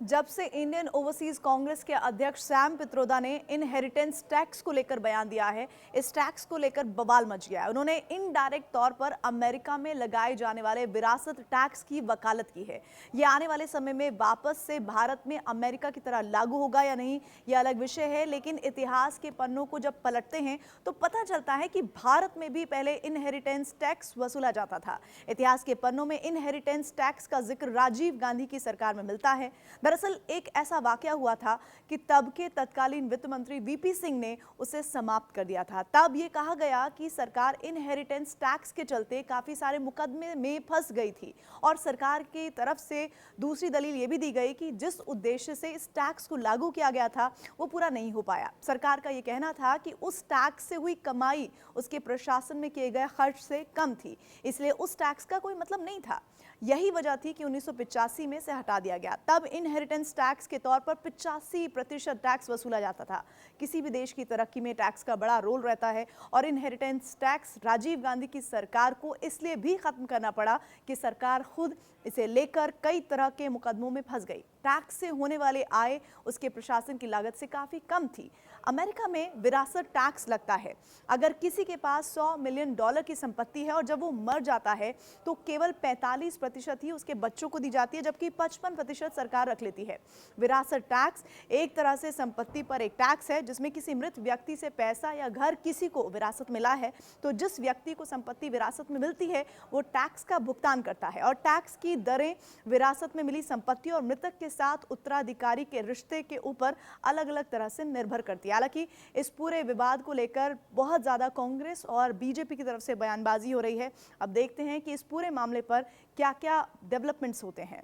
जब से Indian overseas Congress के अध्यक्ष सैम पित्रोदा ने इनहेरिटेंस टैक्स को लेकर बयान दिया है, इस टैक्स को लेकर बवाल मच गया है। उन्होंने इनडायरेक्ट तौर पर अमेरिका में लगाए जाने वाले विरासत टैक्स की वकालत की है। यह आने वाले समय में वापस से भारत में अमेरिका की तरह लागू होगा या नहीं, यह अलग विषय है, लेकिन इतिहास के पन्नों को जब पलटते हैं तो पता चलता है कि भारत में भी पहले इनहेरिटेंस टैक्स वसूला जाता था। इतिहास के पन्नों में इनहेरिटेंस टैक्स का जिक्र राजीव गांधी की सरकार में मिलता है। दरअसल एक ऐसा वाकया हुआ था कि तब के तत्कालीन वित्त मंत्री वीपी सिंह ने उसे समाप्त कर दिया था। तब ये कहा गया कि सरकार इनहेरिटेंस टैक्स के चलते काफी सारे मुकदमे में फंस गई थी और सरकार की तरफ से दूसरी दलील ये भी दी गई कि जिस उद्देश्य से इस टैक्स को लागू किया गया था वो पूरा नहीं हो पाया। सरकार का ये कहना था कि उस टैक्स से हुई कमाई उसके प्रशासन में किए गए खर्च से कम थी, इसलिए उस टैक्स का कोई मतलब नहीं था। यही वजह थी कि 1985 में से हटा दिया गया। तब इनहेरिटेंस टैक्स के तौर पर 85% टैक्स वसूला जाता था। किसी भी देश की तरक्की में टैक्स का बड़ा रोल रहता है और इनहेरिटेंस टैक्स राजीव गांधी की सरकार को इसलिए भी खत्म करना पड़ा कि सरकार खुद इसे लेकर कई तरह के मुकदमों में फंस गई। टैक्स से होने वाले आय उसके प्रशासन की लागत से काफी कम थी। अमेरिका में विरासत टैक्स लगता है। अगर किसी के पास $100 मिलियन की संपत्ति है और जब वो मर जाता है तो केवल 45% ही उसके बच्चों को दी जाती है, जबकि 55% सरकार रख लेती है। विरासत टैक्स एक तरह से संपत्ति पर एक टैक्स है जिसमें किसी मृत व्यक्ति से पैसा या घर किसी को विरासत मिला है तो जिस व्यक्ति को संपत्ति विरासत में मिलती है वो टैक्स का भुगतान करता है और टैक्स की दरें विरासत में मिली संपत्ति और मृतक के साथ उत्तराधिकारी के रिश्ते के ऊपर अलग अलग तरह से निर्भर करती है। हालांकि इस पूरे विवाद को लेकर बहुत ज्यादा कांग्रेस और बीजेपी की तरफ से बयानबाजी हो रही है। अब देखते हैं कि इस पूरे मामले पर क्या क्या डेवलपमेंट्स होते हैं।